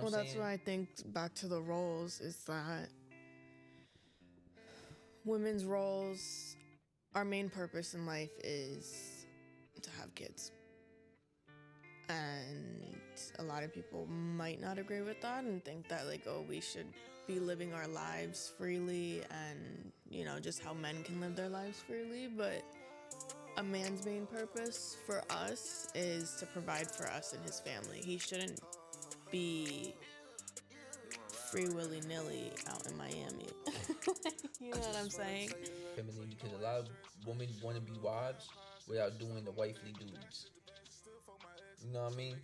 I'm Well, that's saying? why I think back to the roles is that women's roles, our main purpose in life is to have kids. And a lot of people might not agree with that and think that, like, oh, we should be living our lives freely and, just how men can live their lives freely. But a man's main purpose for us is to provide for us and his family. He shouldn't be free willy nilly out in Miami. You I know what I'm just saying? femininity because a lot of women want to be wives without doing the wifely duties. You know what I mean?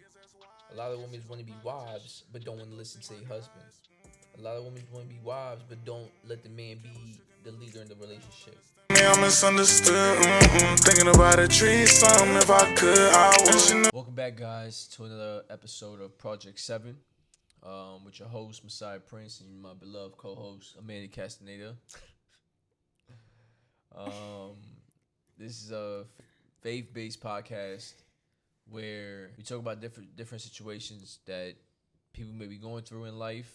A lot of women want to be wives but don't want to listen to their husband. A lot of women want to be wives but don't let the man be the leader in the relationship. Me, I'm misunderstood. Thinking about a tree, something if I could, I would. Welcome back, guys, to another episode of Project 7 with your host, Messiah Prince, and my beloved co host, Amanda Castaneda. Um, this is a faith based podcast where we talk about different situations that people may be going through in life.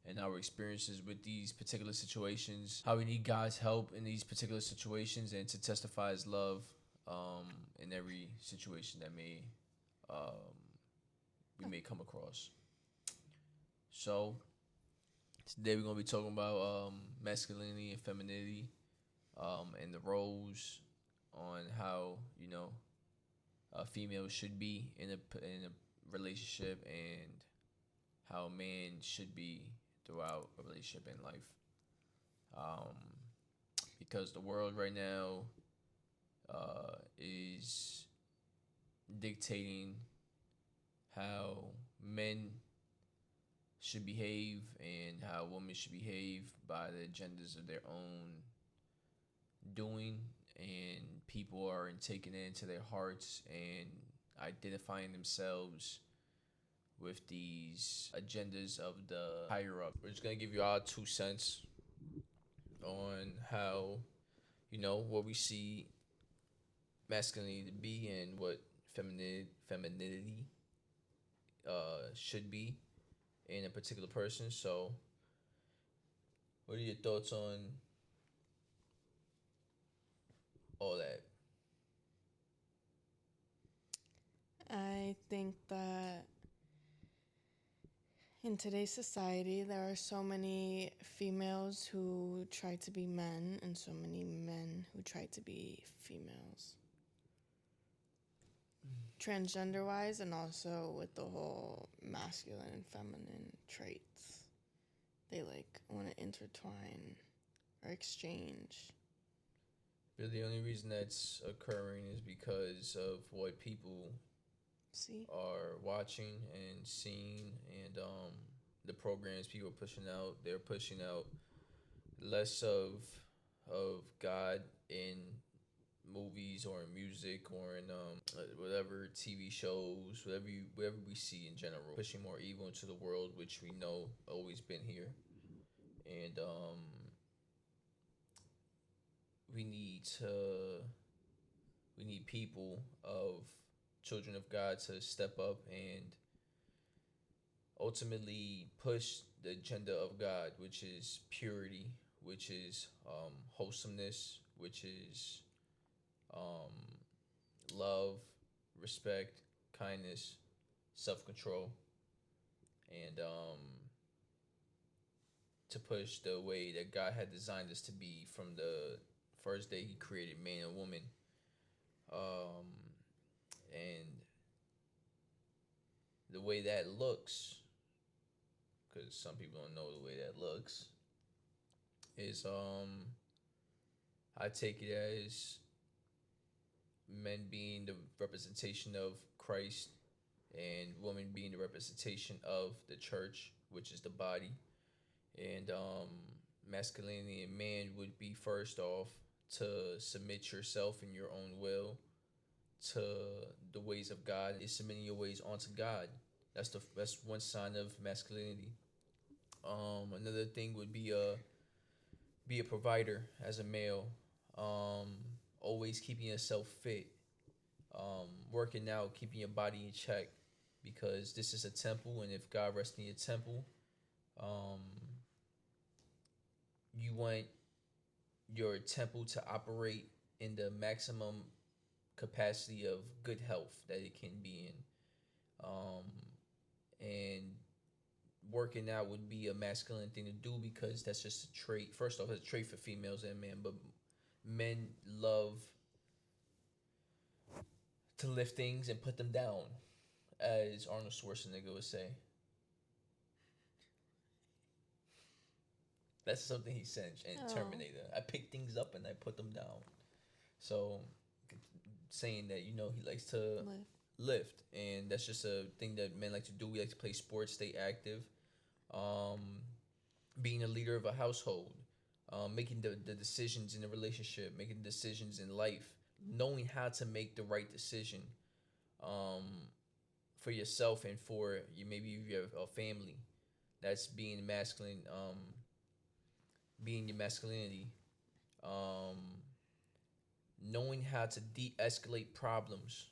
And our experiences with these particular situations, how we need God's help in these particular situations, and to testify His love in every situation that um, we may come across. So today we're gonna be talking about masculinity and femininity, and the roles on how a female should be in a relationship, and how a man should be throughout a relationship in life. Um, because the world right now is dictating how men should behave and how women should behave by the agendas of their own doing, and people are taking it into their hearts and identifying themselves with these agendas of the higher up. We're just gonna give you our 2 cents on how what we see masculinity to be and what femininity should be in a particular person. So, what are your thoughts on all that? I think that in today's society, there are so many females who try to be men and so many men who try to be females. Transgender wise, and also with the whole masculine and feminine traits. They want to intertwine or exchange. But the only reason that's occurring is because of what people See? are watching and seeing, and the programs people are pushing out. They're pushing out less of God in movies or in music or in whatever TV shows, whatever we see in general. Pushing more evil into the world, which we know always been here, and we need to we need people of children of God to step up and ultimately push the agenda of God, which is purity, which is wholesomeness, which is um, love, respect, kindness, self control, and to push the way that God had designed us to be from the first day He created man and woman. Um, and the way that looks, because some people don't know the way that looks, is I take it as men being the representation of Christ and women being the representation of the church, which is the body. And masculinity and man would be first off to submit yourself in your own will to the ways of God. Is submitting your ways onto God. That's one sign of masculinity. Another thing would be a provider as a male. Um, Always keeping yourself fit. Working out, keeping your body in check, because this is a temple, and if God rests in your temple, um, you want your temple to operate in the maximum capacity of good health that it can be in. And working out would be a masculine thing to do because that's just a trait. First off, it's a trait for females and men, but men love to lift things and put them down, as Arnold Schwarzenegger would say. That's something he said in Terminator. I pick things up and I put them down. So, saying that, he likes to lift, and that's just a thing that men like to do. We like to play sports, stay active, being a leader of a household, making the decisions in a relationship, making decisions in life, knowing how to make the right decision for yourself and for you. Maybe if you have a family, that's being masculine, being your masculinity, knowing how to de-escalate problems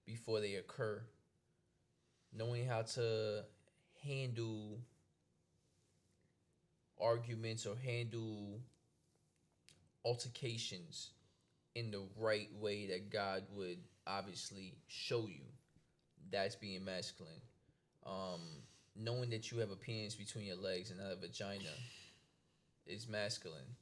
before they occur, knowing how to handle arguments or handle altercations in the right way that God would obviously show you. That's being masculine. Knowing that you have a penis between your legs and not a vagina is masculine.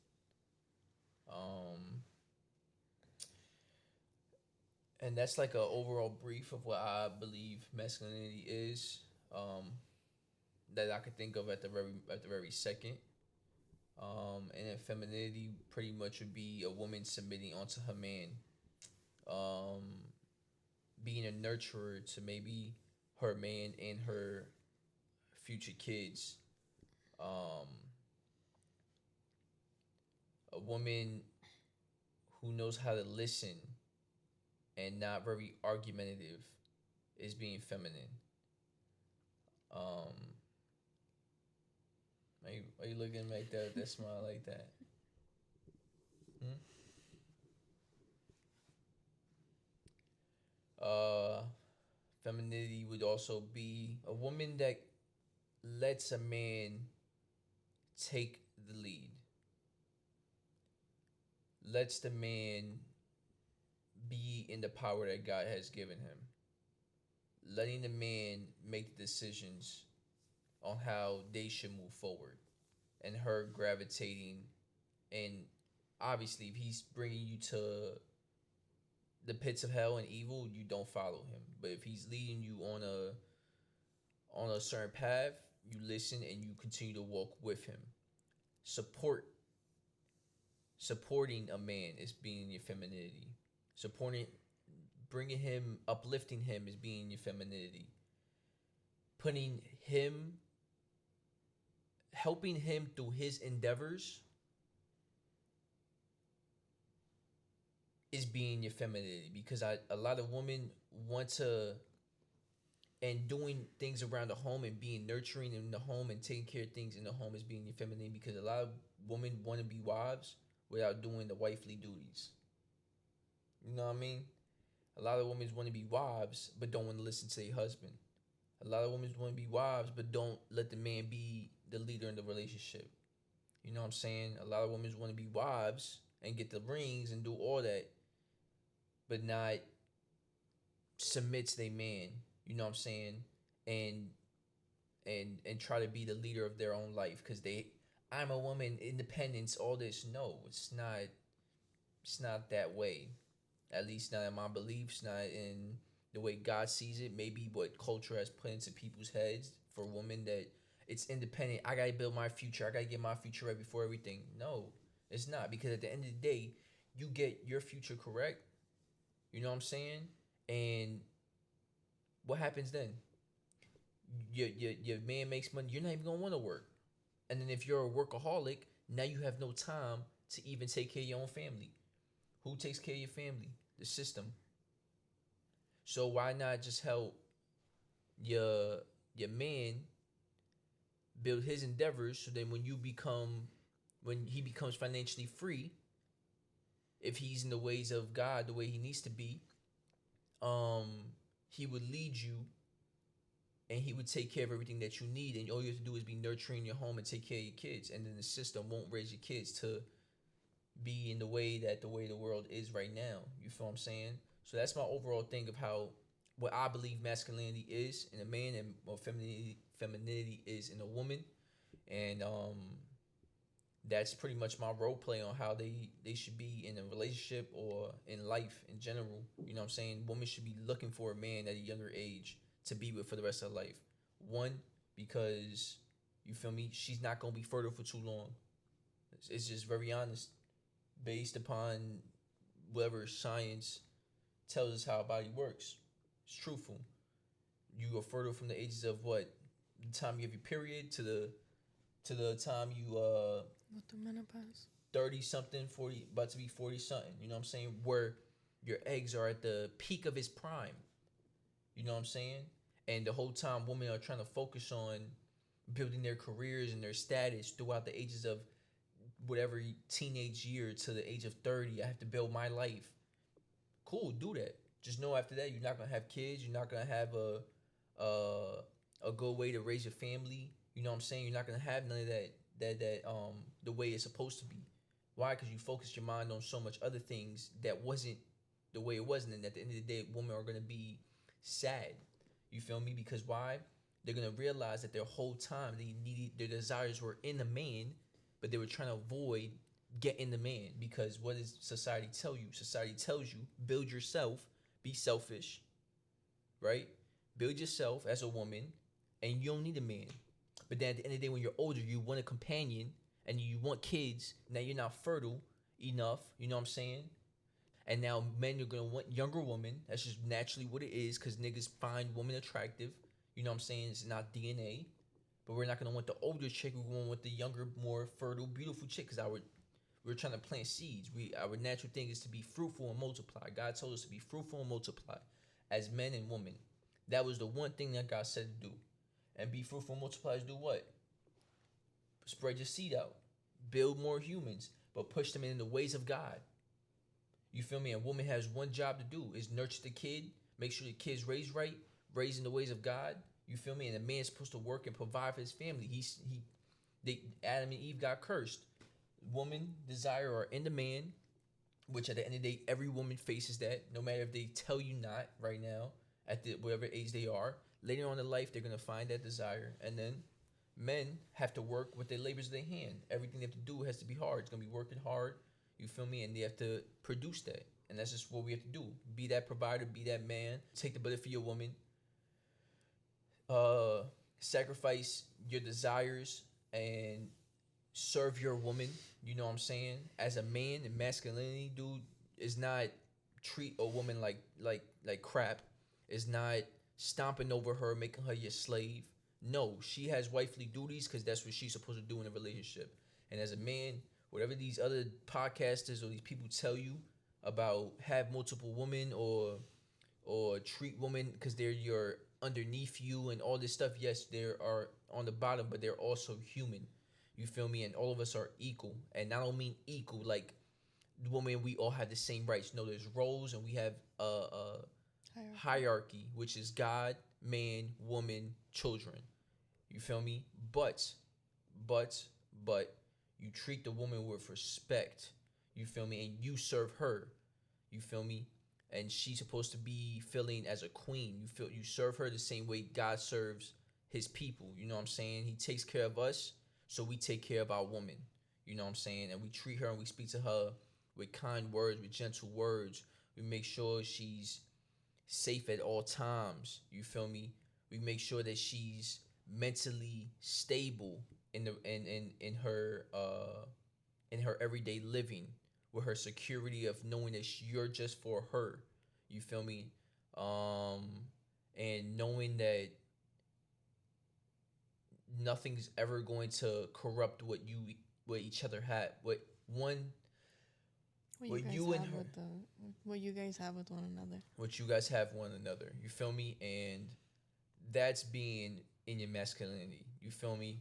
And that's like an overall brief of what I believe masculinity is. That I could think of at the very second. And then femininity pretty much would be a woman submitting onto her man, being a nurturer to maybe her man and her future kids. A woman who knows how to listen and not very argumentative is being feminine. Are you looking like that smile like that? Femininity would also be a woman that lets a man take the lead, lets the man be in the power that God has given him, letting the man make decisions on how they should move forward, and her gravitating. And obviously, if he's bringing you to the pits of hell and evil, you don't follow him. But if he's leading you on a certain path, you listen and you continue to walk with him. Supporting a man is being your femininity. Bringing him, uplifting him is being your femininity. Helping him through his endeavors is being your femininity. Because a lot of women want to, and doing things around the home and being nurturing in the home and taking care of things in the home is being your femininity. Because a lot of women want to be wives without doing the wifely duties. You know what I mean? A lot of women want to be wives but don't want to listen to their husband. A lot of women want to be wives but don't let the man be the leader in the relationship. You know what I'm saying? A lot of women want to be wives and get the rings and do all that, but not submit to their man. You know what I'm saying? And try to be the leader of their own life because I'm a woman, independence, all this. No, it's not. It's not that way. At least not in my beliefs, not in the way God sees it. Maybe what culture has put into people's heads for women, that it's independent. I gotta build my future. I gotta get my future right before everything. No, it's not, because at the end of the day, you get your future correct. You know what I'm saying? And what happens then? Your man makes money. You're not even gonna want to work. And then if you're a workaholic, now you have no time to even take care of your own family. Who takes care of your family? The system. So why not just help your man build his endeavors, so then when he becomes financially free, if he's in the ways of God the way he needs to be, he would lead you and he would take care of everything that you need, and all you have to do is be nurturing your home and take care of your kids, and then the system won't raise your kids to be in the way the world is right now. You feel what I'm saying? So that's my overall thing of how what I believe masculinity is in a man and what femininity is in a woman, and that's pretty much my role play on how they should be in a relationship or in life in general. You know what I'm saying? Women should be looking for a man at a younger age to be with for the rest of her life. One, because you feel me, she's not gonna be fertile for too long. It's just very honest, based upon whatever science tells us how a body works. It's truthful. You are fertile from the ages of what? The time you have your period to the time you With the menopause. 30 something, 40, about to be 40 something. You know what I'm saying? Where your eggs are at the peak of its prime. You know what I'm saying? And the whole time women are trying to focus on building their careers and their status throughout the ages of whatever teenage year to the age of 30. I have to build my life. Cool, do that. Just know after that you're not gonna have kids. You're not gonna have a good way to raise your family. You know what I'm saying? You're not gonna have none of that the way it's supposed to be. Why? Because you focused your mind on so much other things that wasn't the way it was, and then at the end of the day, women are gonna be sad. You feel me? Because why? They're gonna realize that their whole time they needed their desires were in a man, but they were trying to avoid getting the man. Because what does society tell you? Society tells you build yourself, be selfish, right? Build yourself as a woman, and you don't need a man. But then at the end of the day, when you're older, you want a companion and you want kids. Now you're not fertile enough. You know what I'm saying? And now men are gonna want younger women. That's just naturally what it is, because niggas find women attractive. You know what I'm saying? It's not DNA. But we're not gonna want the older chick. We're gonna want the younger, more fertile, beautiful chick. Because we're trying to plant seeds. Our natural thing is to be fruitful and multiply. God told us to be fruitful and multiply as men and women. That was the one thing that God said to do. And be fruitful and multiply is do what? Spread your seed out. Build more humans, but push them in the ways of God. You feel me? A woman has one job to do is nurture the kid, make sure the kid's raised right, raised in the ways of God. You feel me? And a man's supposed to work and provide for his family. Adam and Eve got cursed. Woman desire are in the man, which at the end of the day, every woman faces that, no matter if they tell you not right now, at the whatever age they are. Later on in life, they're gonna find that desire, and then men have to work with their labors of their hand. Everything they have to do has to be hard. It's gonna be working hard. You feel me? And they have to produce that, and that's just what we have to do. Be that provider, be that man. Take the bullet for your woman. Sacrifice your desires and serve your woman. You know what I'm saying? As a man, and masculinity, dude, is not treat a woman like crap. It's not stomping over her, making her your slave. No, she has wifely duties because that's what she's supposed to do in a relationship. And as a man, whatever these other podcasters or these people tell you about have multiple women or treat women because they're your underneath you and all this stuff, yes, they are on the bottom, but they're also human. You feel me? And all of us are equal. And I don't mean equal like the woman we all have the same rights. No, there's roles, and we have hierarchy, which is God, man, woman, children. You feel me? But you treat the woman with respect. You feel me? And you serve her. You feel me? And she's supposed to be feeling as a queen. You serve her the same way God serves his people. You know what I'm saying? He takes care of us, so we take care of our woman. You know what I'm saying? And we treat her and we speak to her with kind words, with gentle words. We make sure she's safe at all times. You feel me? We make sure that she's mentally stable in her everyday living, with her security of knowing that you're just for her. You feel me? And knowing that nothing's ever going to corrupt what each other had. What you and her, what you guys have with one another. what you guys have one another. You feel me? And that's being in your masculinity. You feel me?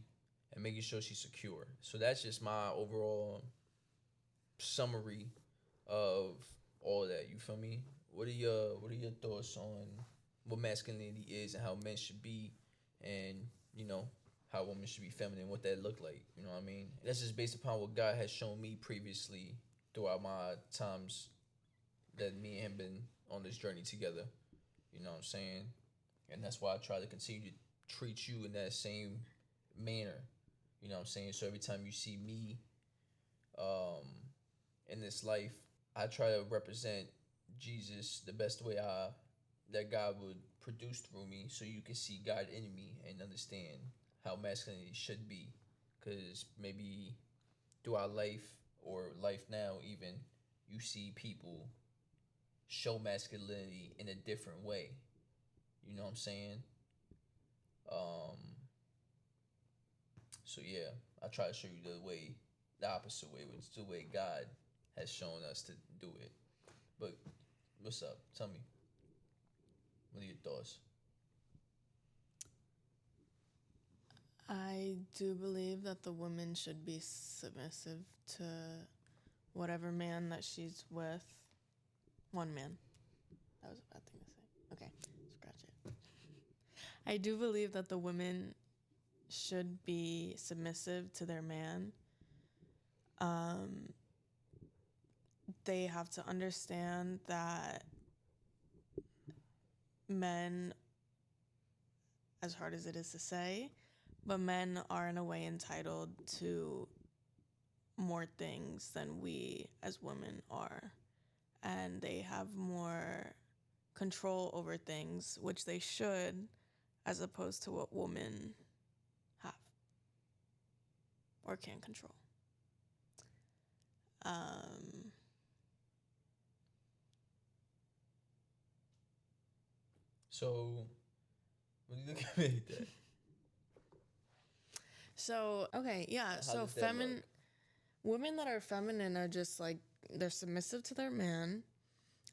And making sure she's secure. So that's just my overall summary of all that. You feel me? What are your thoughts on what masculinity is and how men should be woman should be feminine, what that look like. You know what I mean? That's just based upon what God has shown me previously throughout my times that me and him been on this journey together. You know what I'm saying? And that's why I try to continue to treat you in that same manner. You know what I'm saying? So every time you see me in this life, I try to represent Jesus the best way that God would produce through me, so you can see God in me and understand how masculinity should be. Because maybe throughout life or life now, even, you see people show masculinity in a different way. You know what I'm saying? So yeah, I try to show you the opposite way, which is the way God has shown us to do it. But what's up? Tell me. What are your thoughts? I do believe that the woman should be submissive to whatever man that she's with. One man. That was a bad thing to say. Okay, scratch it. I do believe that the women should be submissive to their man. They have to understand that men, as hard as it is to say, but men are in a way entitled to more things than we as women are. And they have more control over things, which they should, as opposed to what women have or can control. So, when you look at me like that, So, okay, yeah. how So, does that look? women that are feminine are just like, they're submissive to their man.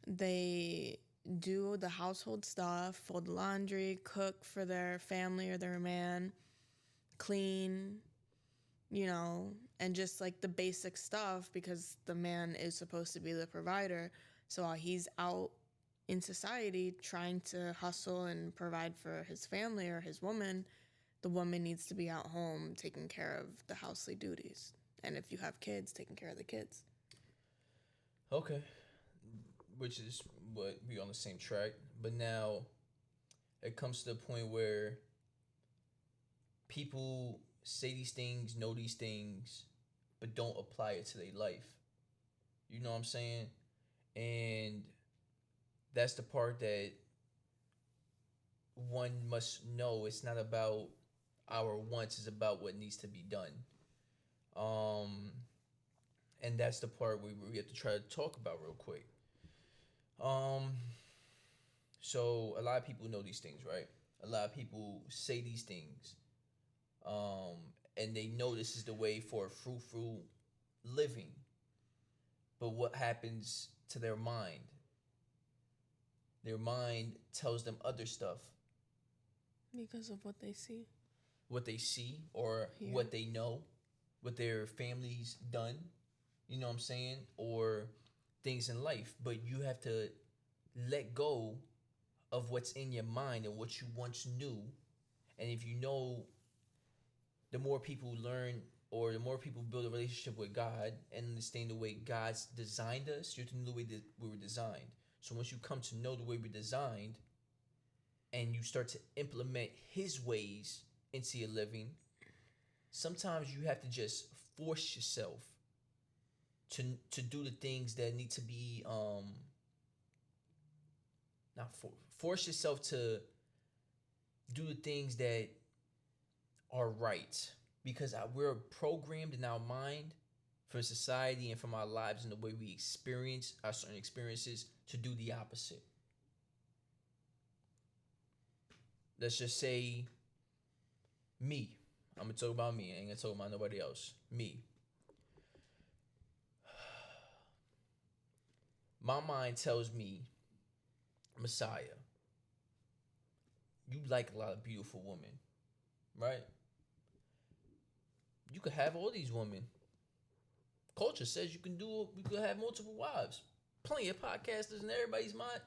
They do the household stuff, fold the laundry, cook for their family or their man, clean, and just like the basic stuff, because the man is supposed to be the provider. So while he's out in society trying to hustle and provide for his family or his woman, the woman needs to be out home taking care of the housely duties. And if you have kids, taking care of the kids. Okay. Which is what we on the same track. But now it comes to the point where people say these things, know these things, but don't apply it to their life. You know what I'm saying? And that's the part that one must know. It's not about our wants, it's about what needs to be done. And that's the part we have to try to talk about real quick. Um, so a lot of people know these things, right? A lot of people say these things, um, and they know this is the way for fruitful living. But what happens to their mind? Their mind tells them other stuff. Because of what they see. What they see or Here. what they know, what their family's done, you know what I'm saying? Or things in life. But you have to let go of what's in your mind and what you once knew. And if you know, the more people learn or the more people build a relationship with God and understand the way God's designed us, you have to know the way that we were designed. So once you come to know the way we're designed and you start to implement his ways into your living, sometimes you have to just force yourself to do the things that need to be force yourself to do the things that are right, because we're programmed in our mind for society and from our lives and the way we experience our certain experiences to do the opposite. Let's just say me. I'm gonna talk about me. I ain't gonna talk about nobody else. Me. My mind tells me, Messiah, you like a lot of beautiful women, right? You could have all these women. Culture says you could have multiple wives. Plenty of podcasters in everybody's mind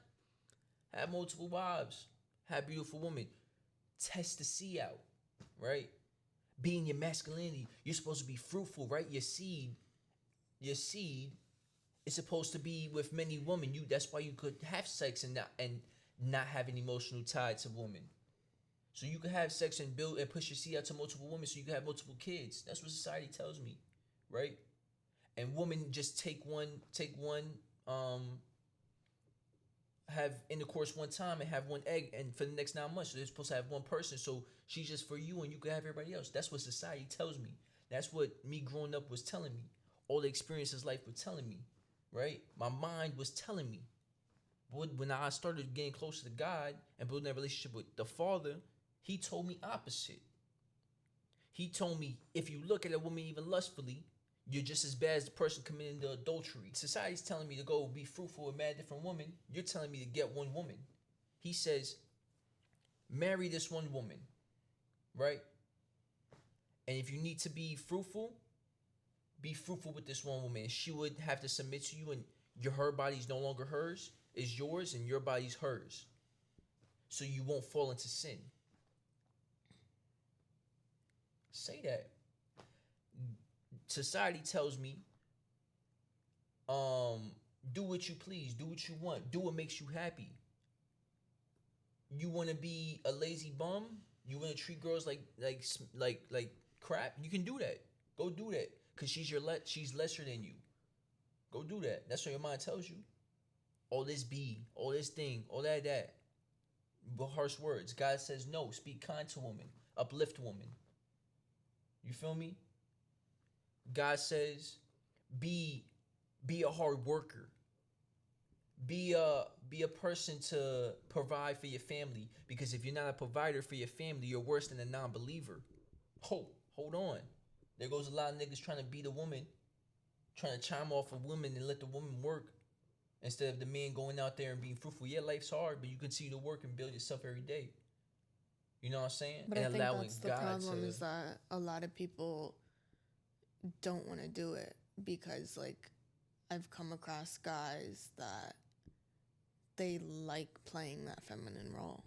have multiple wives, have beautiful women. Test the sea out, right? being your masculinity. You're supposed to be fruitful, right? Your seed is supposed to be with many women. That's why you could have sex and not have an emotional tie to women. So you can have sex and build and push your seed out to multiple women so you can have multiple kids. That's what society tells me, right? And women just take one, have intercourse one time and have one egg, and for the next 9 months, so they're supposed to have one person. So she's just for you, and you can have everybody else. That's what society tells me. That's what me growing up was telling me. All the experiences life was telling me, right? My mind was telling me. But when I started getting closer to God and building that relationship with the Father, He told me opposite. He told me, if you look at a woman even lustfully, you're just as bad as the person committing the adultery. Society's telling me to go be fruitful with mad different women. You're telling me to get one woman. He says, marry this one woman, right? And if you need to be fruitful with this one woman. She would have to submit to you, and her body's no longer hers, is yours, and your body's hers. So you won't fall into sin. Say that. Society tells me, do what you please, do what you want, do what makes you happy. You want to be a lazy bum? You want to treat girls like crap? You can do that. Go do that, cause she's lesser than you. Go do that. That's what your mind tells you. All this all this thing, all that. But harsh words. God says no. Speak kind to women. Uplift women. You feel me? God says, be a hard worker. Be a person to provide for your family. Because if you're not a provider for your family, you're worse than a non-believer. Hold on. There goes a lot of niggas trying to beat a woman, trying to chime off a woman and let the woman work instead of the man going out there and being fruitful. Yeah, life's hard, but you continue to work and build yourself every day. You know what I'm saying? But and I think allowing that's the God problem to, is that a lot of people don't want to do it because, like, I've come across guys that they like playing that feminine role.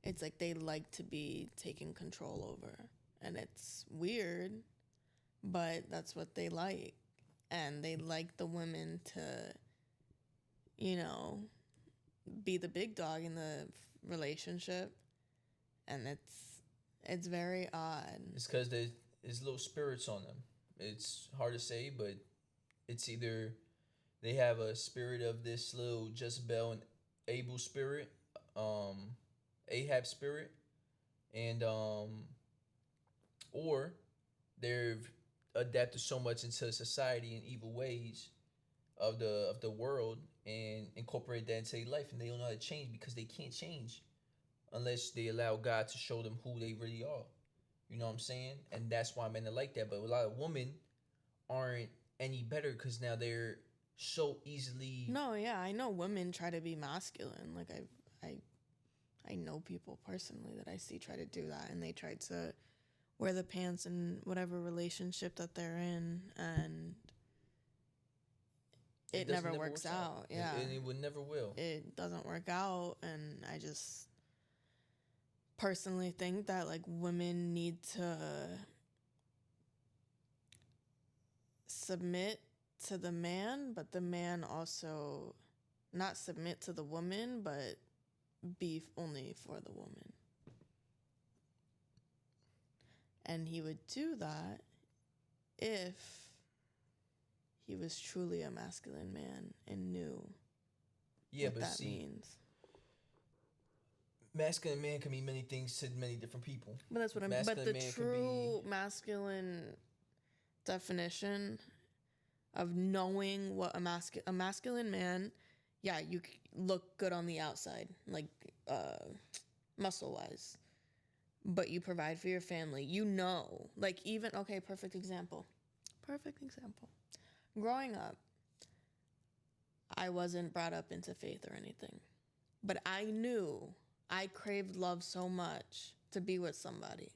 It's like they like to be taken control over. And it's weird, but that's what they like. And they like the women to, be the big dog in the relationship. And it's very odd. It's because there's little spirits on them. It's hard to say, but it's either they have a spirit of this little Jezebel and Abel spirit, Ahab spirit, and or they've adapted so much into society and evil ways of the world and incorporate that into their life, and they don't know how to change because they can't change unless they allow God to show them who they really are. You know what I'm saying? And that's why men are like that. But a lot of women aren't any better because now they're so easily. No, yeah, I know women try to be masculine. Like I know people personally that I see try to do that, and they try to wear the pants in whatever relationship that they're in, and it never works out. Yeah, and it would never will. It doesn't work out, and I just personally think that, like, women need to submit to the man, but the man also not submit to the woman, but be only for the woman. And he would do that if he was truly a masculine man and knew what that means. Masculine man can mean many things to many different people. But that's what I'm. But the true masculine definition of knowing what a masculine man, yeah, you look good on the outside, like muscle wise, but you provide for your family. Like, even, okay, perfect example. Growing up, I wasn't brought up into faith or anything, but I knew I craved love so much to be with somebody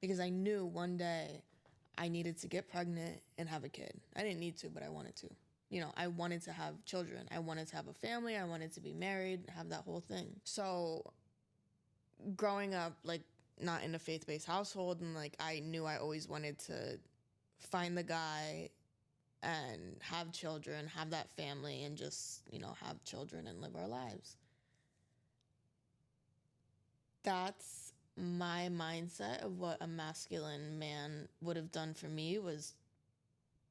because I knew one day I needed to get pregnant and have a kid. I didn't need to, but I wanted to. I wanted to have children. I wanted to have a family. I wanted to be married, have that whole thing. So growing up, like, not in a faith-based household, and like I knew I always wanted to find the guy and have children, have that family, and just, have children and live our lives. That's my mindset of what a masculine man would have done for me, was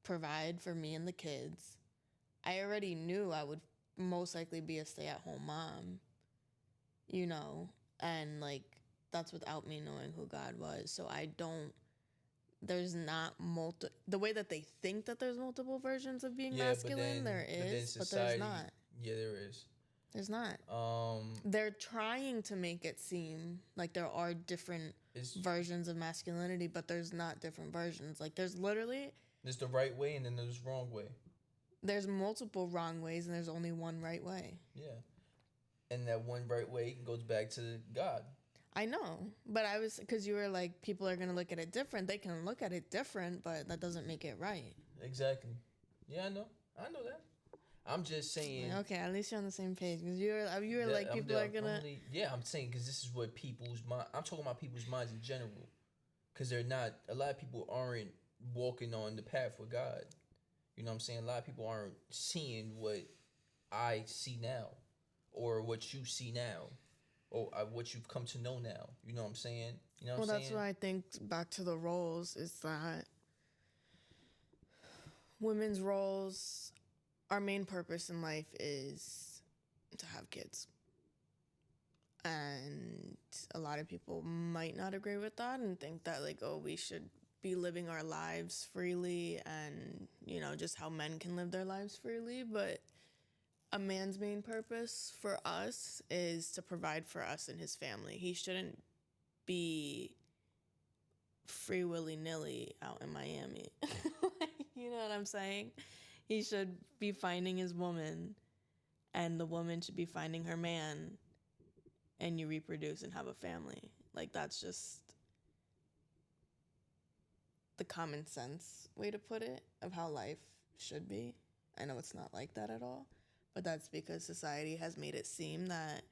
provide for me and the kids. I already knew I would most likely be a stay-at-home mom, and like that's without me knowing who God was. So there's not the way that they think that there's multiple versions of being masculine. There is, but there's not. Yeah, there is. There's not. They're trying to make it seem like there are different versions of masculinity, but there's not different versions. Like there's the right way and then there's the wrong way. There's multiple wrong ways and there's only one right way. Yeah. And that one right way goes back to God. I know, but because you were like, people are going to look at it different. They can look at it different, but that doesn't make it right. Exactly. Yeah, I know that. I'm just saying. Okay, at least you're on the same page, because you were like, people are going to. Yeah, I'm saying, because this is what people's mind. I'm talking about people's minds in general, because they're not. A lot of people aren't walking on the path with God. You know what I'm saying? A lot of people aren't seeing what I see now, or what you see now, or what you've come to know now. You know what I'm saying? You know what I'm saying? That's why I think back to the roles is that women's roles, our main purpose in life is to have kids. And a lot of people might not agree with that and think that like, oh, we should be living our lives freely and, just how men can live their lives freely. But a man's main purpose for us is to provide for us and his family. He shouldn't be free willy-nilly out in Miami. You know what I'm saying? He should be finding his woman, and the woman should be finding her man, and you reproduce and have a family. Like, that's just the common sense way to put it of how life should be. I know it's not like that at all, but that's because society has made it seem that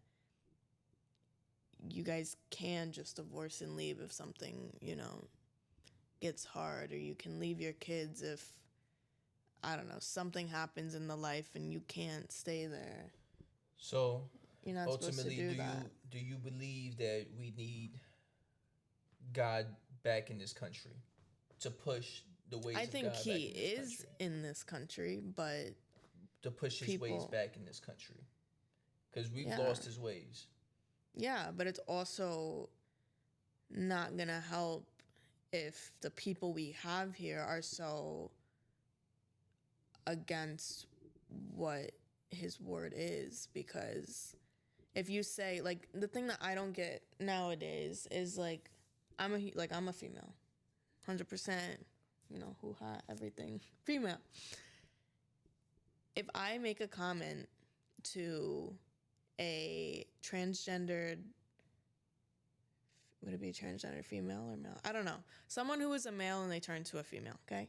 you guys can just divorce and leave if something, gets hard, or you can leave your kids if, I don't know, something happens in the life and you can't stay there. So, you're not ultimately, do you believe that we need God back in this country to push the ways of God? I think he is in this country, but to push his ways back in this country, because we've lost his ways. Yeah, but it's also not gonna help if the people we have here are so against what his word is. Because if you say, like, the thing that I don't get nowadays is like, I'm a female, 100%, hoo-ha, everything female. If I make a comment to a transgendered, would it be transgender female or male? I don't know. Someone who is a male and they turn to a female, okay?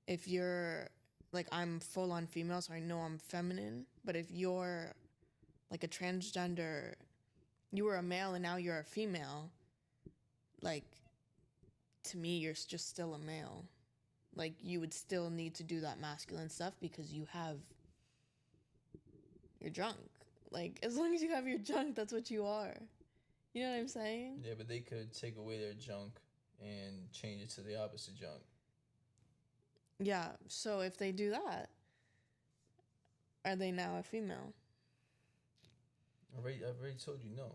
If you're, like, I'm full-on female, so I know I'm feminine, but if you're, like, a transgender, you were a male and now you're a female, like, to me, you're just still a male. Like, you would still need to do that masculine stuff because you're junk. Like, as long as you have your junk, that's what you are. You know what I'm saying? Yeah, but they could take away their junk and change it to the opposite junk. Yeah, so if they do that, are they now a female? I've already told you no.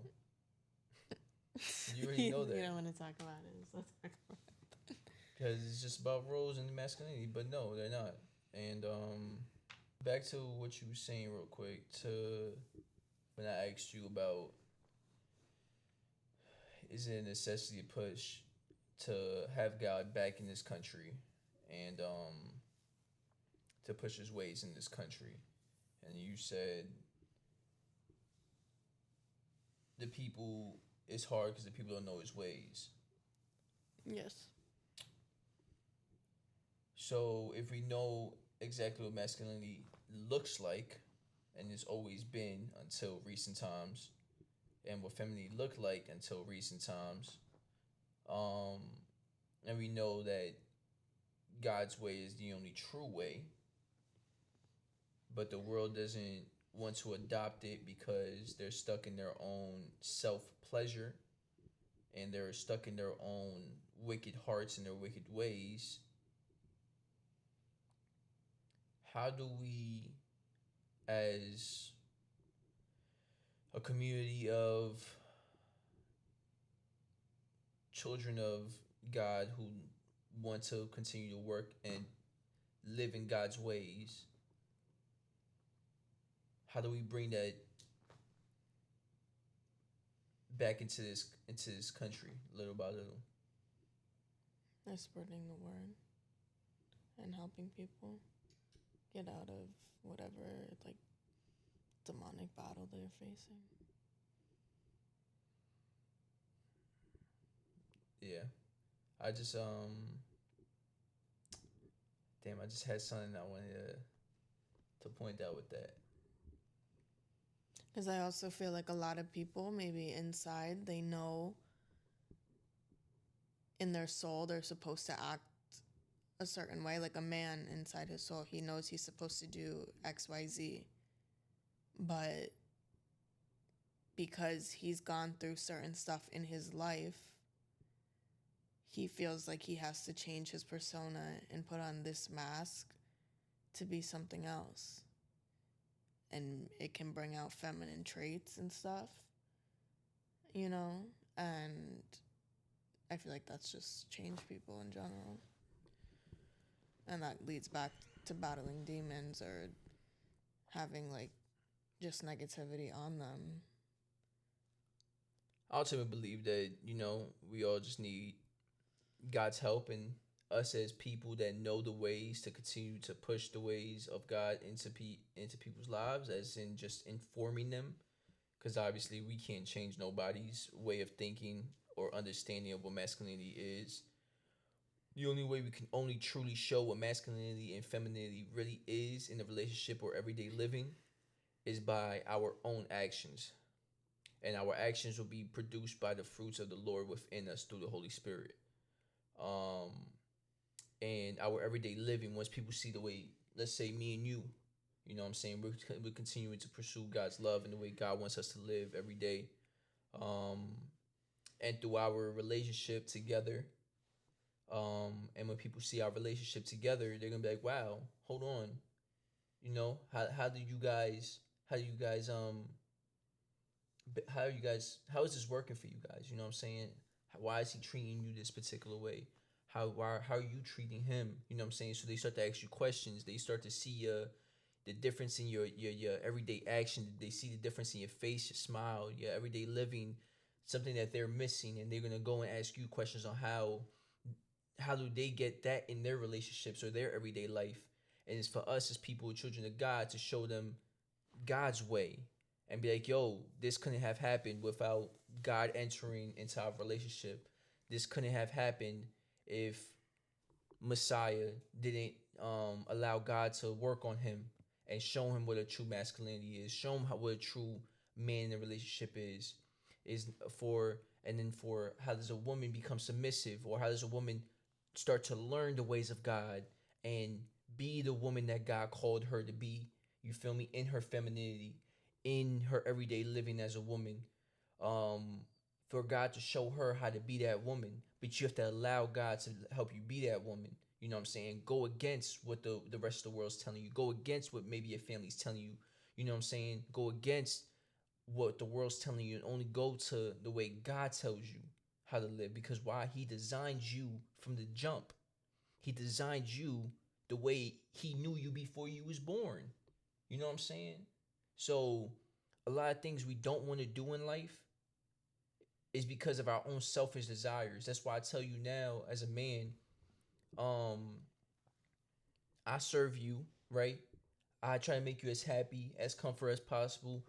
You already know that. You don't want to talk about it. So let's talk about it. Because it's just about roles and masculinity, but no, they're not. And back to what you were saying real quick, to when I asked you about, is it a necessity push to have God back in this country and to push his ways in this country? And you said it's hard because the people don't know his ways. Yes. So if we know exactly what masculinity looks like, and it's always been until recent times, and what femininity looked like until recent times, Um, and we know that God's way is the only true way, but the world doesn't want to adopt it because they're stuck in their own self pleasure and they're stuck in their own wicked hearts and their wicked ways. How do we, as a community of children of God who want to continue to work and live in God's ways, how do we bring that back into this country little by little? They're spreading the word and helping people get out of whatever like demonic battle they're facing. Yeah. I just I just had something I wanted to point out with that. Because I also feel like a lot of people, maybe inside, they know in their soul they're supposed to act a certain way. Like a man inside his soul, he knows he's supposed to do XYZ. But because he's gone through certain stuff in his life, he feels like he has to change his persona and put on this mask to be something else. And it can bring out feminine traits and stuff, you know? And I feel like that's just changed people in general. And that leads back to battling demons or having like just negativity on them. I ultimately believe that, we all just need God's help and us as people that know the ways to continue to push the ways of God into people's lives, as in just informing them, because obviously we can't change nobody's way of thinking or understanding of what masculinity is. The only way we can only truly show what masculinity and femininity really is in the relationship or everyday living is by our own actions. And our actions will be produced by the fruits of the Lord within us through the Holy Spirit. And our everyday living, once people see the way, let's say me and you, what I'm saying, we're continuing to pursue God's love in the way God wants us to live every day. And through our relationship together, and when people see our relationship together, they're gonna be like, wow, hold on, how do you guys how is this working for you guys? You know what I'm saying? Why is he treating you this particular way? How are you treating him? You know what I'm saying? So they start to ask you questions. They start to see the difference in your everyday action. They see the difference in your face, your smile, your everyday living, something that they're missing, and they're gonna go and ask you questions on how do they get that in their relationships or their everyday life. And it's for us as people, children of God, to show them God's way and be like, yo, this couldn't have happened without God entering into our relationship. This couldn't have happened if Messiah didn't allow God to work on him and show him what a true masculinity is, show him what a true man in a relationship is for, and then for how does a woman become submissive, or how does a woman start to learn the ways of God and be the woman that God called her to be, you feel me, in her femininity, in her everyday living as a woman, for God to show her how to be that woman. But you have to allow God to help you be that woman. You know what I'm saying? Go against what the rest of the world's telling you. Go against what maybe your family's telling you. You know what I'm saying? Go against what the world's telling you and only go to the way God tells you how to live. Because why? He designed you from the jump. He designed you the way he knew you before you was born. You know what I'm saying? So a lot of things we don't want to do in life is because of our own selfish desires. That's why I tell you now as a man, I serve you, right? I try to make you as happy, as comfort as possible.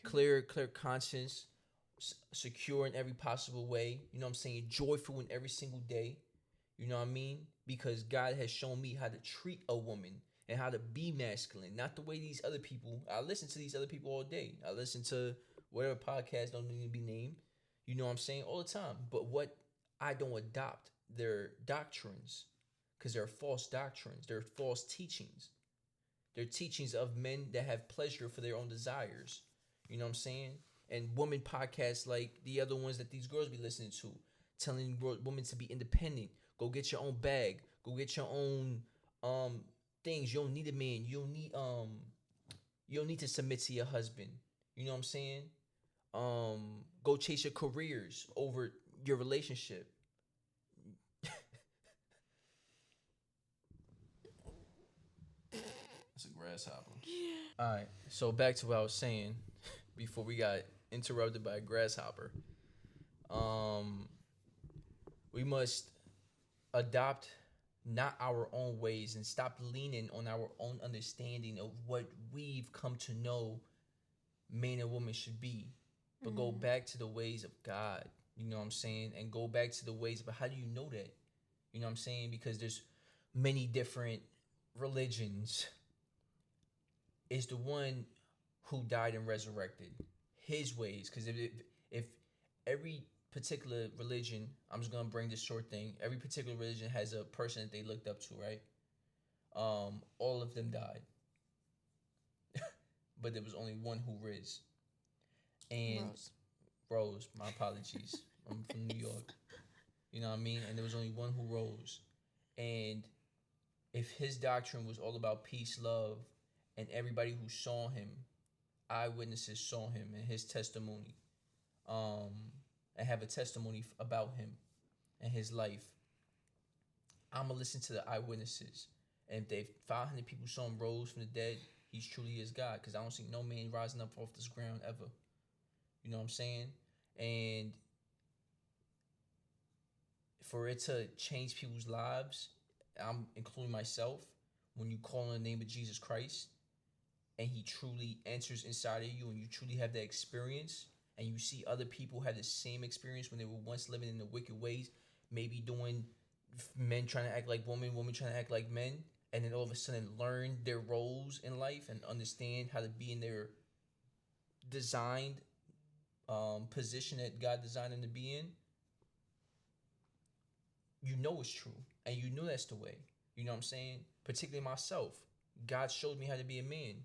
Clear conscience, secure in every possible way. You know what I'm saying? Joyful in every single day. You know what I mean? Because God has shown me how to treat a woman and how to be masculine, not the way these other people. I listen to these other people all day. I listen to whatever podcast don't need to be named. You know what I'm saying? All the time. But what I don't adopt their doctrines because they're false doctrines. They're false teachings. They're teachings of men that have pleasure for their own desires. You know what I'm saying? And women podcasts like the other ones that these girls be listening to, telling women to be independent. Go get your own bag. Go get your own things. You don't need a man. You don't need to submit to your husband. You know what I'm saying? Go chase your careers over your relationship. That's a grasshopper. All right. So back to what I was saying before we got interrupted by a grasshopper. Um, we must adopt not our own ways and stop leaning on our own understanding of what we've come to know man and woman should be, but go back to the ways of God. You know what I'm saying? And go back to the ways. But how do you know that? You know what I'm saying? Because there's many different religions. Is the one who died and resurrected his ways. Because if every particular religion, I'm just gonna bring this short thing. Every particular religion has a person that they looked up to, right? All of them died, but there was only one who rose. And Rose, my apologies. I'm from New York. You know what I mean? And there was only one who rose. And if his doctrine was all about peace, love, and everybody who saw him, eyewitnesses saw him and his testimony, and have a testimony about him and his life, I'm going to listen to the eyewitnesses. And if they 500 people saw him rose from the dead, he's truly his God. Because I don't see no man rising up off this ground ever. You know what I'm saying? And for it to change people's lives, I'm including myself, when you call on the name of Jesus Christ and he truly enters inside of you and you truly have that experience and you see other people have the same experience when they were once living in the wicked ways, maybe doing men trying to act like women, women trying to act like men, and then all of a sudden learn their roles in life and understand how to be in their designed position that God designed them to be in, you know it's true. And you know that's the way. You know what I'm saying? Particularly myself. God showed me how to be a man.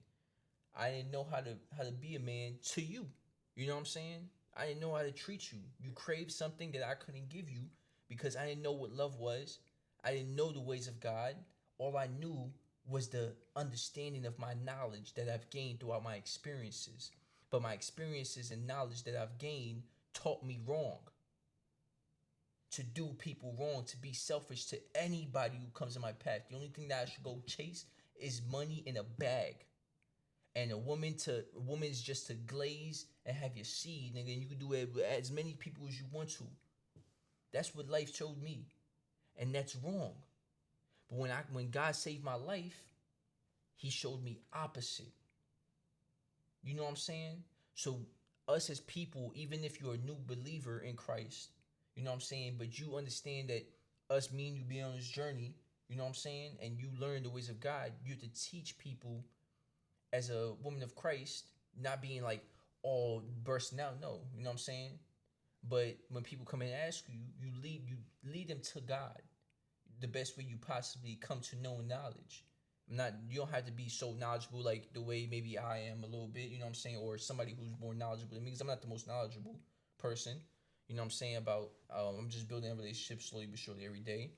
I didn't know how to be a man to you. You know what I'm saying? I didn't know how to treat you. You craved something that I couldn't give you because I didn't know what love was. I didn't know the ways of God. All I knew was the understanding of my knowledge that I've gained throughout my experiences. But my experiences and knowledge that I've gained taught me wrong. To do people wrong, to be selfish to anybody who comes in my path. The only thing that I should go chase is money in a bag. And a woman is just to glaze and have your seed, nigga, and you can do it with as many people as you want to. That's what life showed me. And that's wrong. But when God saved my life, he showed me opposite. You know what I'm saying? So us as people, even if you're a new believer in Christ, you know what I'm saying, but you understand that us, me and you being on this journey, you know what I'm saying, and you learn the ways of God, you have to teach people as a woman of Christ, not being like all bursting out, no, you know what I'm saying? But when people come and ask you, you lead them to God the best way you possibly come to know knowledge. You don't have to be so knowledgeable like the way maybe I am a little bit, you know what I'm saying, or somebody who's more knowledgeable than me, because I'm not the most knowledgeable person, you know what I'm saying, about I'm just building a relationship slowly but surely every day.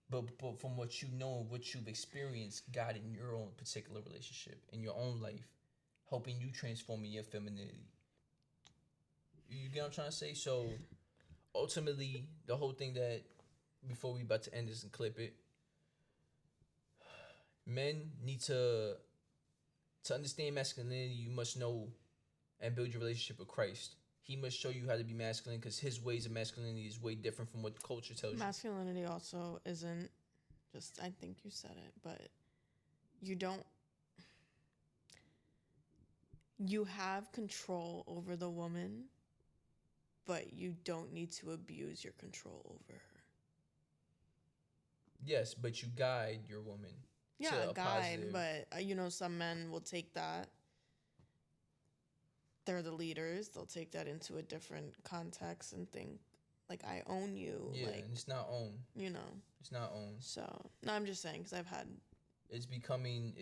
But from what you know and what you've experienced, God, in your own particular relationship, in your own life, helping you transform in your femininity. You get what I'm trying to say? So ultimately, the whole thing that, before we about to end this and clip it, men need to understand masculinity. You must know and build your relationship with Christ. He must show you how to be masculine because his ways of masculinity is way different from what the culture tells you. Masculinity also isn't just, I think you said it, but you have control over the woman, but you don't need to abuse your control over her. Yes, but you guide your woman. Yeah, guide, positive. But some men will take that they're the leaders, they'll take that into a different context and think like I own you. Yeah, like and it's not own. you know. It's not own. So no, I'm just saying because I've had It's becoming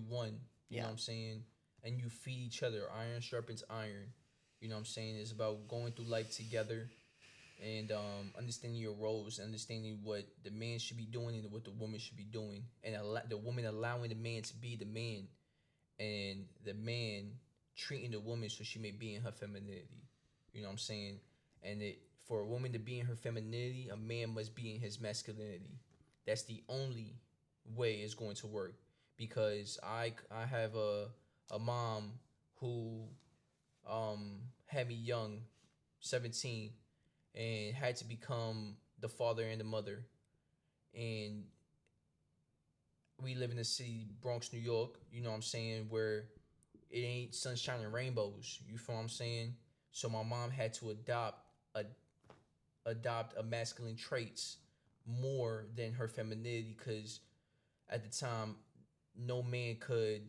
one. You know what I'm saying? And you feed each other. Iron sharpens iron. You know what I'm saying? It's about going through life together and understanding your roles, understanding what the man should be doing and what the woman should be doing, and the woman allowing the man to be the man, and the man treating the woman so she may be in her femininity. You know what I'm saying? And for a woman to be in her femininity, a man must be in his masculinity. That's the only way it's going to work. Because I have a mom who had me young, 17, and had to become the father and the mother. And we live in the city, Bronx, New York, you know what I'm saying, where it ain't sunshine and rainbows. You feel what I'm saying? So my mom had to adopt a masculine traits more than her femininity, because at the time no man could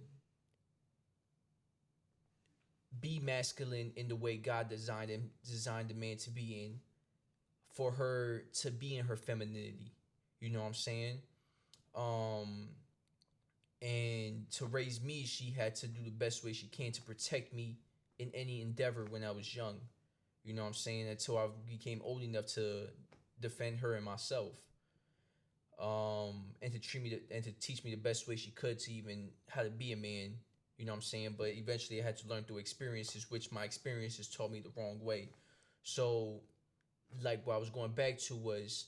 be masculine in the way God designed the man to be in, for her to be in her femininity. You know what I'm saying? And to raise me, she had to do the best way she can to protect me in any endeavor when I was young. You know what I'm saying? Until I became old enough to defend her and myself. And to teach me the best way she could to even how to be a man. You know what I'm saying? But eventually I had to learn through experiences, which my experiences taught me the wrong way. So, like, what I was going back to was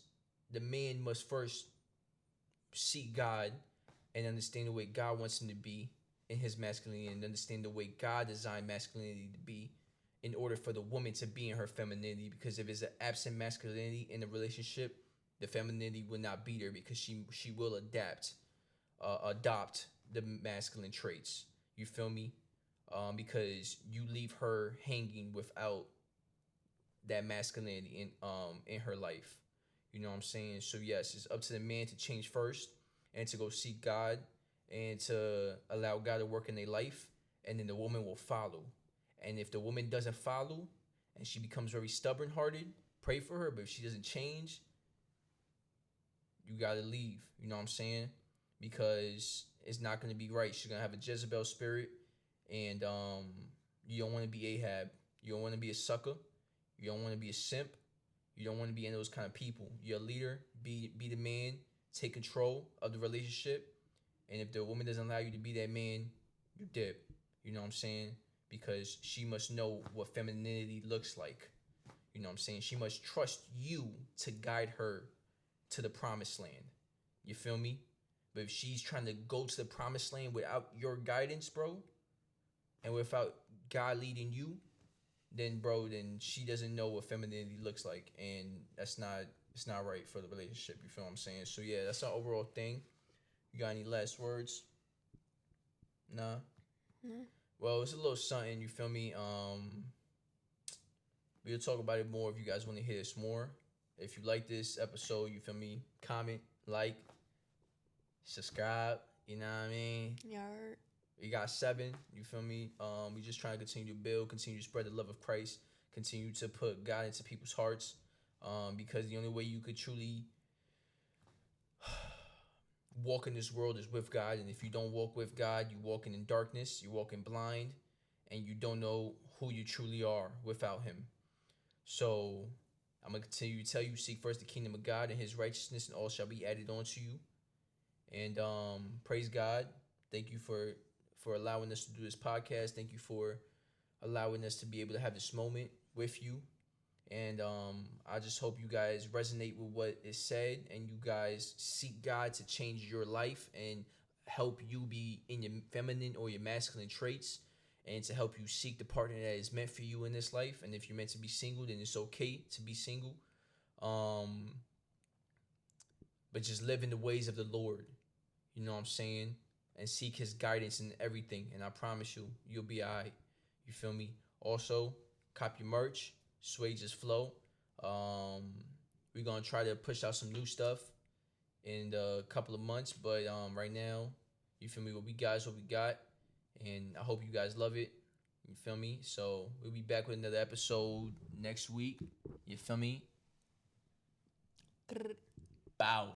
the man must first seek God and understand the way God wants him to be in his masculinity, and understand the way God designed masculinity to be, in order for the woman to be in her femininity. Because if it's an absent masculinity in the relationship, the femininity will not be there, because she will adopt the masculine traits. You feel me? Because you leave her hanging without that masculinity in her life. You know what I'm saying? So yes, it's up to the man to change first, and to go seek God, and to allow God to work in their life, and then the woman will follow. And if the woman doesn't follow and she becomes very stubborn hearted, pray for her. But if she doesn't change, you gotta leave. You know what I'm saying? Because it's not gonna be right. She's gonna have a Jezebel spirit, and you don't want to be Ahab. You don't want to be a sucker. You don't want to be a simp. You don't want to be in those kind of people. You're a leader. Be the man. Take control of the relationship. And if the woman doesn't allow you to be that man, you dip. You know what I'm saying? Because she must know what femininity looks like. You know what I'm saying? She must trust you to guide her to the promised land. You feel me? But if she's trying to go to the promised land without your guidance, bro, and without God leading you, then she doesn't know what femininity looks like, and it's not right for the relationship. You feel what I'm saying? So yeah, that's our overall thing. You got any last words? Nah. No. Well, it's a little something. You feel me? We'll talk about it more if you guys want to hear this more. If you like this episode, you feel me? Comment, like, subscribe. You know what I mean? Yard. We got 7. You feel me? We just trying to continue to build, continue to spread the love of Christ, continue to put God into people's hearts. Because the only way you could truly walk in this world is with God. And if you don't walk with God, you walking in darkness, you walking blind, and you don't know who you truly are without him. So I'm going to continue to tell you, seek first the kingdom of God and his righteousness, and all shall be added onto you. And praise God. Thank you for allowing us to do this podcast. Thank you for allowing us to be able to have this moment with you. And I just hope you guys resonate with what is said, and you guys seek God to change your life and help you be in your feminine or your masculine traits, and to help you seek the partner that is meant for you in this life. And if you're meant to be single, then it's okay to be single. But just live in the ways of the Lord. You know what I'm saying? And seek his guidance in everything. And I promise you, you'll be all right. You feel me? Also, cop your merch. Sway Just Flow. We're going to try to push out some new stuff in a couple of months. But right now, you feel me? What we got is what we got. And I hope you guys love it. You feel me? So we'll be back with another episode next week. You feel me? Bow.